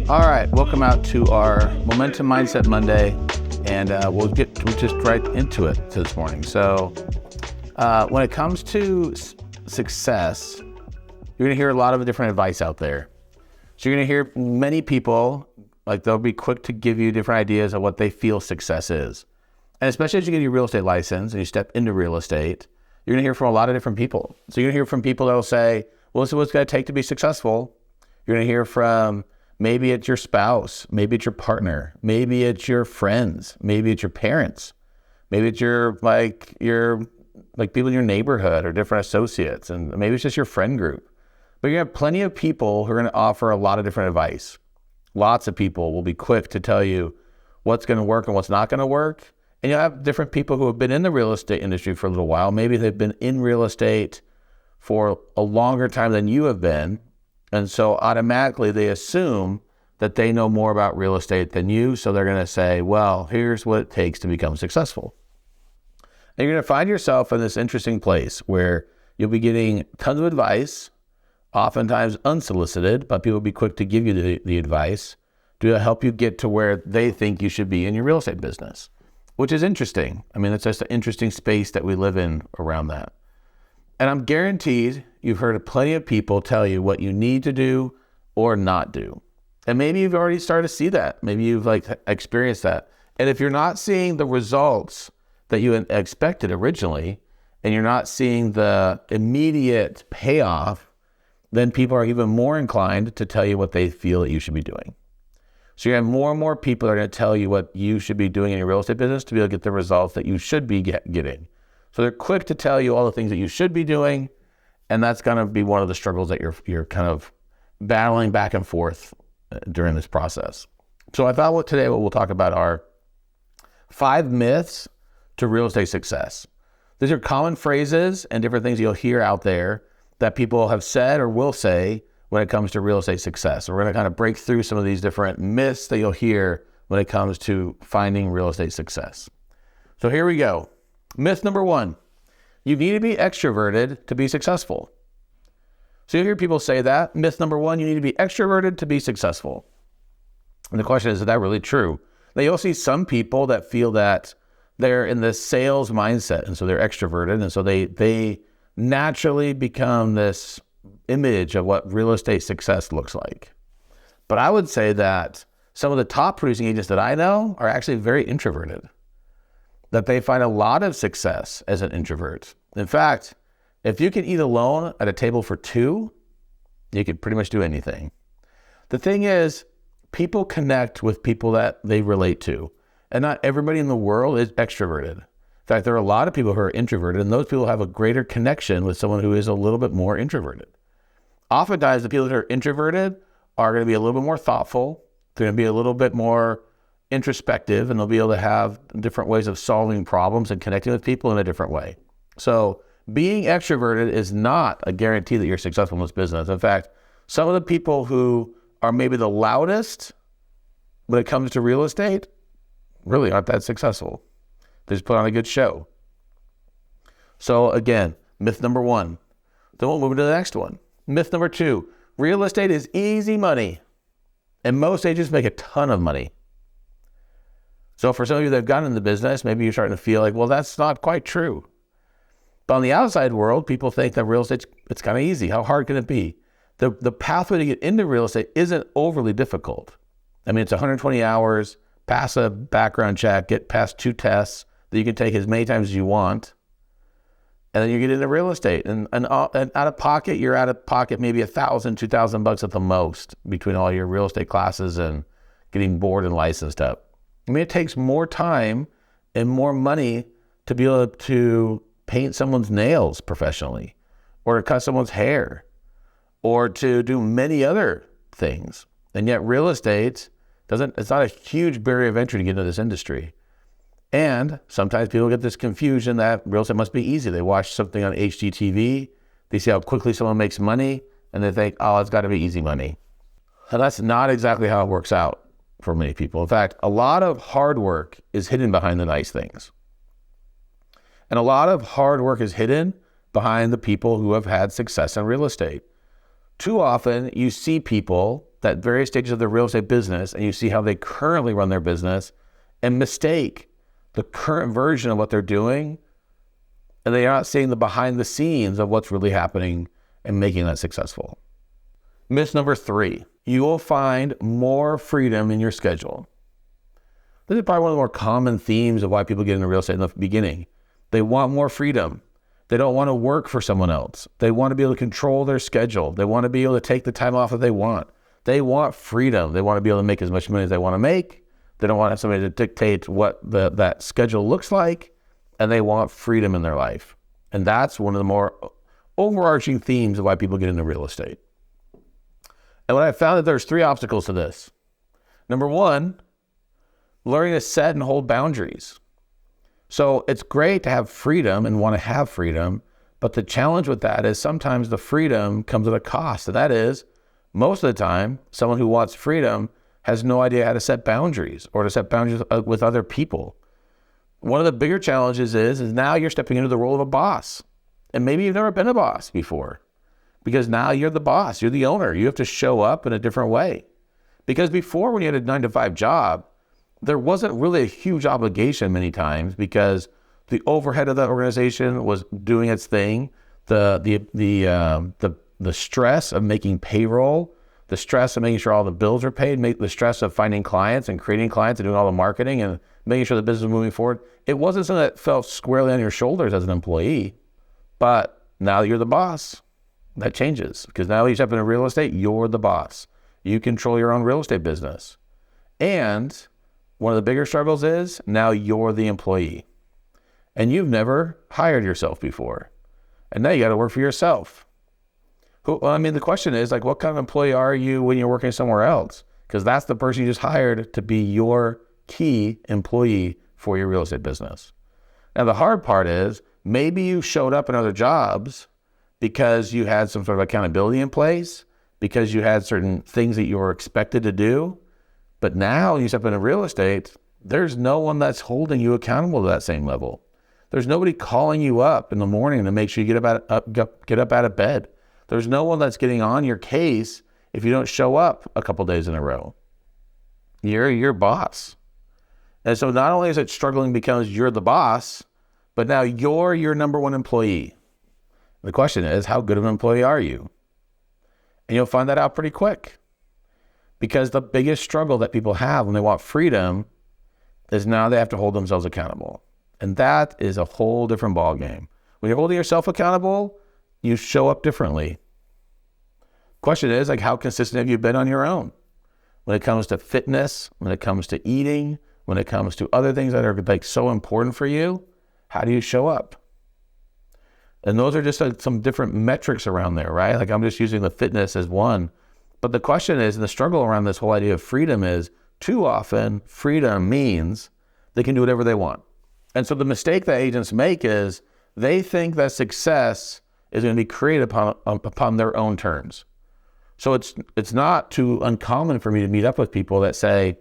All right, welcome out to our Momentum Mindset Monday, and we'll just right into it this morning. So when it comes to success, you're gonna hear a lot of different advice out there. So you're gonna hear many people, like they'll be quick to give you different ideas of what they feel success is. And especially as you get your real estate license and you step into real estate, you're gonna hear from a lot of different people. So you're gonna hear from people that'll say, well, this is what it's gonna take to be successful. You're gonna hear from maybe it's your spouse, maybe it's your partner, maybe it's your friends, maybe it's your parents, maybe it's your people in your neighborhood or different associates, and maybe it's just your friend group. But you have plenty of people who are going to offer a lot of different advice. Lots of people will be quick to tell you what's going to work and what's not going to work. And you'll have different people who have been in the real estate industry for a little while. Maybe they've been in real estate for a longer time than you have been. And so automatically they assume that they know more about real estate than you. So they're going to say, well, here's what it takes to become successful. And you're going to find yourself in this interesting place where you'll be getting tons of advice, oftentimes unsolicited, but people will be quick to give you the advice to help you get to where they think you should be in your real estate business, which is interesting. I mean, it's just an interesting space that we live in around that. And I'm guaranteed you've heard plenty of people tell you what you need to do or not do. And maybe you've already started to see that. Maybe you've experienced that. And if you're not seeing the results that you expected originally, and you're not seeing the immediate payoff, then people are even more inclined to tell you what they feel that you should be doing. So you have more and more people that are going to tell you what you should be doing in your real estate business to be able to get the results that you should be getting. So they're quick to tell you all the things that you should be doing, and that's going to be one of the struggles that you're kind of battling back and forth during this process. So I thought today what we'll talk about are 5 myths to real estate success. These are common phrases and different things you'll hear out there that people have said or will say when it comes to real estate success. So we're going to kind of break through some of these different myths that you'll hear when it comes to finding real estate success. So here we go. Myth number 1, you need to be extroverted to be successful. So you hear people say that. Myth number 1, you need to be extroverted to be successful. And the question is that really true? Now you'll see some people that feel that they're in this sales mindset, and so they're extroverted, and so they naturally become this image of what real estate success looks like. But I would say that some of the top producing agents that I know are actually very introverted, that they find a lot of success as an introvert. In fact, if you can eat alone at a table for 2, you can pretty much do anything. The thing is, people connect with people that they relate to, and not everybody in the world is extroverted. In fact, there are a lot of people who are introverted, and those people have a greater connection with someone who is a little bit more introverted. Oftentimes, the people that are introverted are going to be a little bit more thoughtful. They're going to be a little bit more introspective, and they'll be able to have different ways of solving problems and connecting with people in a different way. So being extroverted is not a guarantee that you're successful in this business. In fact, some of the people who are maybe the loudest when it comes to real estate really aren't that successful. They just put on a good show. So again, myth number 1. Then we'll move into the next one. Myth number 2, real estate is easy money, and most agents make a ton of money. So for some of you that have gotten in the business, maybe you're starting to feel like, well, that's not quite true. But on the outside world, people think that real estate, it's kind of easy. How hard can it be? The pathway to get into real estate isn't overly difficult. I mean, it's 120 hours, pass a background check, get past 2 tests that you can take as many times as you want, and then you get into real estate. And out of pocket, you're out of pocket maybe $1,000, $2,000 at the most between all your real estate classes and getting board and licensed up. I mean, it takes more time and more money to be able to paint someone's nails professionally, or to cut someone's hair, or to do many other things. And yet real estate it's not a huge barrier of entry to get into this industry. And sometimes people get this confusion that real estate must be easy. They watch something on HGTV, they see how quickly someone makes money, and they think, oh, it's got to be easy money. And that's not exactly how it works out for many people. In fact, a lot of hard work is hidden behind the nice things. And a lot of hard work is hidden behind the people who have had success in real estate. Too often you see people at various stages of their real estate business and you see how they currently run their business and mistake the current version of what they're doing, and they are not seeing the behind the scenes of what's really happening and making that successful. Myth number 3, you will find more freedom in your schedule. This is probably one of the more common themes of why people get into real estate in the beginning. They want more freedom. They don't want to work for someone else. They want to be able to control their schedule. They want to be able to take the time off that they want. They want freedom. They want to be able to make as much money as they want to make. They don't want to have somebody to dictate what that schedule looks like, and they want freedom in their life. And that's one of the more overarching themes of why people get into real estate. And what I found that there's 3 obstacles to this. Number 1, learning to set and hold boundaries. So it's great to have freedom and want to have freedom, but the challenge with that is sometimes the freedom comes at a cost. And that is, most of the time, someone who wants freedom has no idea how to set boundaries or to set boundaries with other people. One of the bigger challenges is now you're stepping into the role of a boss. And maybe you've never been a boss before, because now you're the boss, you're the owner. You have to show up in a different way. Because before, when you had a 9-to-5 job, there wasn't really a huge obligation many times because the overhead of that organization was doing its thing. The stress of making payroll, the stress of making sure all the bills are paid, the stress of finding clients and creating clients and doing all the marketing and making sure the business was moving forward. It wasn't something that fell squarely on your shoulders as an employee. But now you're the boss. That changes, because now you step into real estate, you're the boss. You control your own real estate business. And one of the bigger struggles is now you're the employee. And you've never hired yourself before. And now you got to work for yourself. The question is, what kind of employee are you when you're working somewhere else? Because that's the person you just hired to be your key employee for your real estate business. Now, the hard part is maybe you showed up in other jobs because you had some sort of accountability in place, because you had certain things that you were expected to do. But now you step into real estate, there's no one that's holding you accountable to that same level. There's nobody calling you up in the morning to make sure you get up out of bed. There's no one that's getting on your case if you don't show up a couple days in a row. You're your boss. And so not only is it struggling because you're the boss, but now you're your number 1 employee. The question is, how good of an employee are you? And you'll find that out pretty quick. Because the biggest struggle that people have when they want freedom is now they have to hold themselves accountable. And that is a whole different ballgame. When you're holding yourself accountable, you show up differently. Question is, how consistent have you been on your own? When it comes to fitness, when it comes to eating, when it comes to other things that are so important for you, how do you show up? And those are just some different metrics around there, right? I'm just using the fitness as one. But the question is, and the struggle around this whole idea of freedom is, too often, freedom means they can do whatever they want. And so the mistake that agents make is they think that success is going to be created upon their own terms. So it's not too uncommon for me to meet up with people that say,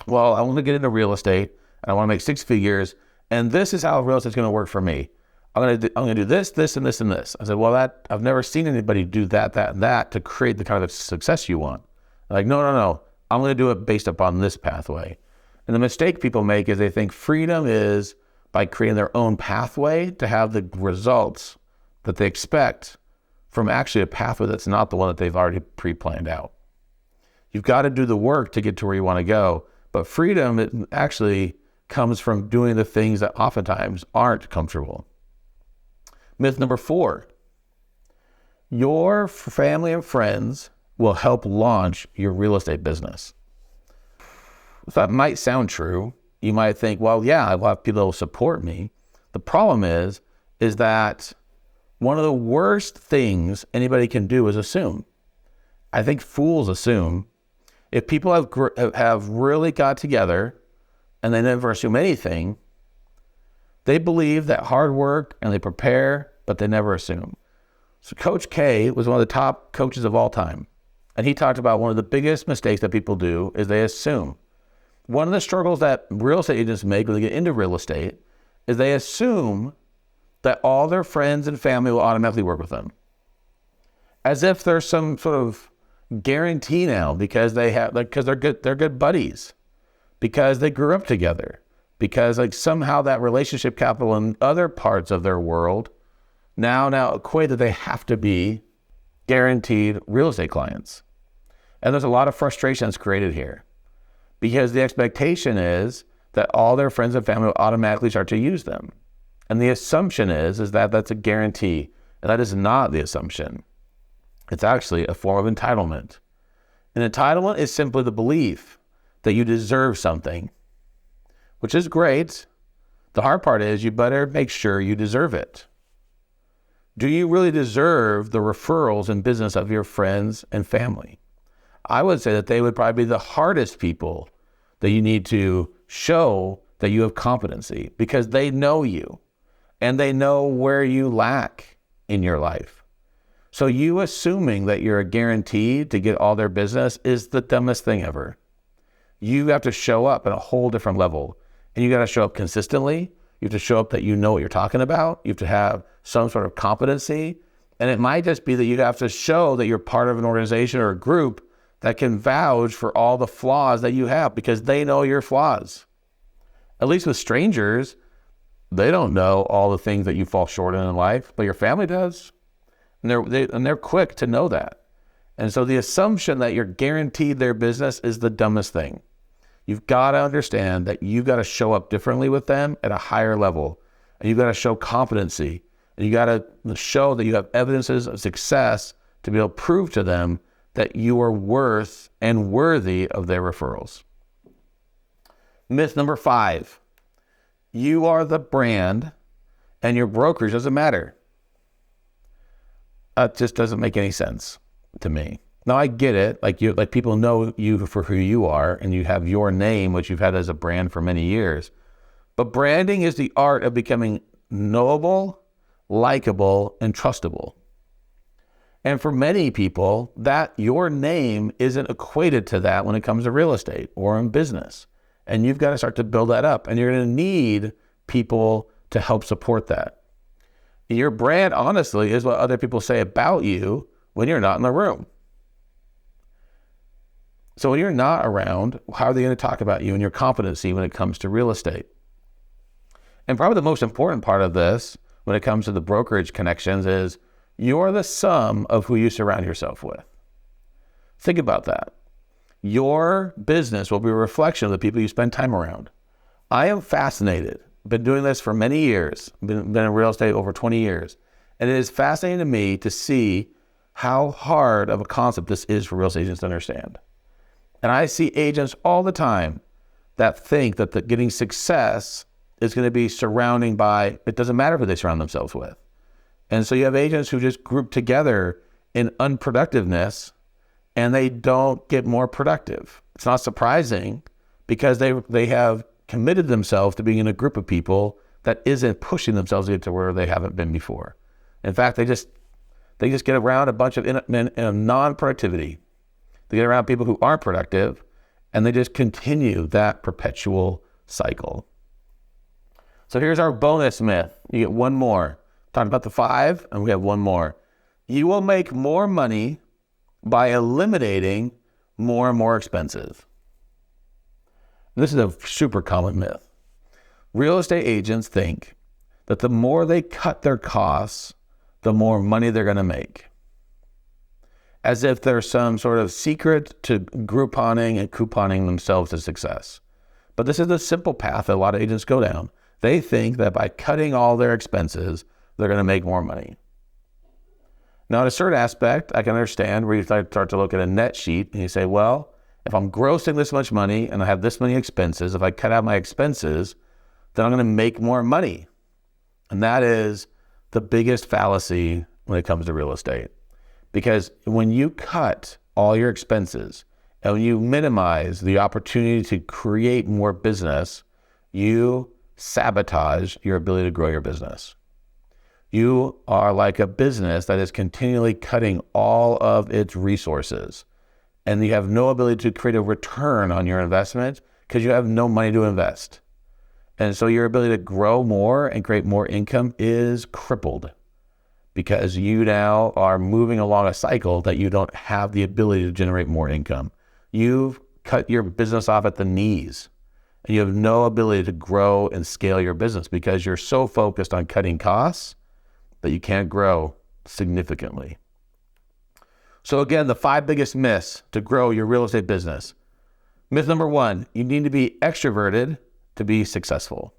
well, I want to get into real estate and I want to make 6 figures, and this is how real estate is going to work for me. I'm going to do this, this, and this, and this. I said, well, I've never seen anybody do that, and that to create the kind of success you want. They're no. I'm going to do it based upon this pathway. And the mistake people make is they think freedom is by creating their own pathway to have the results that they expect from actually a pathway that's not the one that they've already pre-planned out. You've got to do the work to get to where you want to go. But freedom, it actually comes from doing the things that oftentimes aren't comfortable. Myth number 4, your family and friends will help launch your real estate business. That might sound true. You might think, well, yeah, I'll have people who will support me. The problem is that one of the worst things anybody can do is assume. I think fools assume. If people have really got together and they never assume anything, they believe that hard work and they prepare, but they never assume. So Coach K was one of the top coaches of all time. And he talked about one of the biggest mistakes that people do is they assume. One of the struggles that real estate agents make when they get into real estate is they assume that all their friends and family will automatically work with them. As if there's some sort of guarantee now because they're good buddies, because they grew up together, because like somehow that relationship capital in other parts of their world now equate that they have to be guaranteed real estate clients. And there's a lot of frustrations created here because the expectation is that all their friends and family will automatically start to use them. And the assumption is that that's a guarantee. And that is not the assumption. It's actually a form of entitlement. And entitlement is simply the belief that you deserve something, which is great. The hard part is you better make sure you deserve it. Do you really deserve the referrals and business of your friends and family? I would say that they would probably be the hardest people that you need to show that you have competency because they know you and they know where you lack in your life. So you assuming that you're a guarantee to get all their business is the dumbest thing ever. You have to show up at a whole different level, and you got to show up consistently. You have to show up that you know what you're talking about. You have to have some sort of competency. And it might just be that you have to show that you're part of an organization or a group that can vouch for all the flaws that you have because they know your flaws. At least with strangers, they don't know all the things that you fall short in life, but your family does. And they're quick to know that. And so the assumption that you're guaranteed their business is the dumbest thing. You've got to understand that you've got to show up differently with them at a higher level. And you've got to show competency. And you got to show that you have evidences of success to be able to prove to them that you are worth and worthy of their referrals. Myth number 5, you are the brand and your brokerage doesn't matter. That just doesn't make any sense to me. Now I get it, like people know you for who you are and you have your name, which you've had as a brand for many years. But branding is the art of becoming knowable, likable, and trustable. And for many people, that your name isn't equated to that when it comes to real estate or in business. And you've got to start to build that up. And you're going to need people to help support that. Your brand, honestly, is what other people say about you when you're not in the room. So when you're not around, how are they going to talk about you and your competency when it comes to real estate? And probably the most important part of this when it comes to the brokerage connections is you're the sum of who you surround yourself with. Think about that. Your business will be a reflection of the people you spend time around. I am fascinated. Been doing this for many years. Been in real estate over 20 years. And it is fascinating to me to see how hard of a concept this is for real estate agents to understand. And I see agents all the time that think that getting success is going to be surrounding by, it doesn't matter who they surround themselves with. And so you have agents who just group together in unproductiveness and they don't get more productive. It's not surprising because they have committed themselves to being in a group of people that isn't pushing themselves to get to where they haven't been before. In fact, they just get around a bunch of non-productivity. They get around people who aren't productive and they just continue that perpetual cycle. So here's our bonus myth. You get one more. Talking about the 5, and we have one more. You will make more money by eliminating more and more expenses. This is a super common myth. Real estate agents think that the more they cut their costs, the more money they're going to make. As if there's some sort of secret to Grouponing and couponing themselves to success. But this is the simple path that a lot of agents go down. They think that by cutting all their expenses, they're going to make more money. Now, at a certain aspect, I can understand where you start to look at a net sheet and you say, well, if I'm grossing this much money and I have this many expenses, if I cut out my expenses, then I'm going to make more money. And that is the biggest fallacy when it comes to real estate. Because when you cut all your expenses and when you minimize the opportunity to create more business, you sabotage your ability to grow your business. You are like a business that is continually cutting all of its resources, and you have no ability to create a return on your investment because you have no money to invest. And so your ability to grow more and create more income is crippled because you now are moving along a cycle that you don't have the ability to generate more income. You've cut your business off at the knees, and you have no ability to grow and scale your business because you're so focused on cutting costs that you can't grow significantly. So again, the 5 biggest myths to grow your real estate business. Myth number 1, you need to be extroverted to be successful.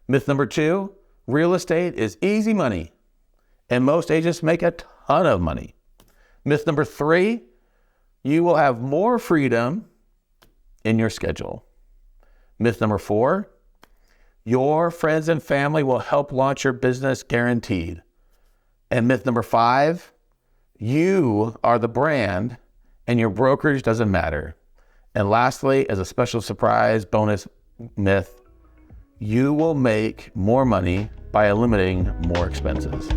Myth number 2, real estate is easy money, and most agents make a ton of money. Myth number 3, you will have more freedom in your schedule. Myth number 4, your friends and family will help launch your business guaranteed. And myth number 5, you are the brand and your brokerage doesn't matter. And lastly, as a special surprise bonus myth, you will make more money by eliminating more expenses.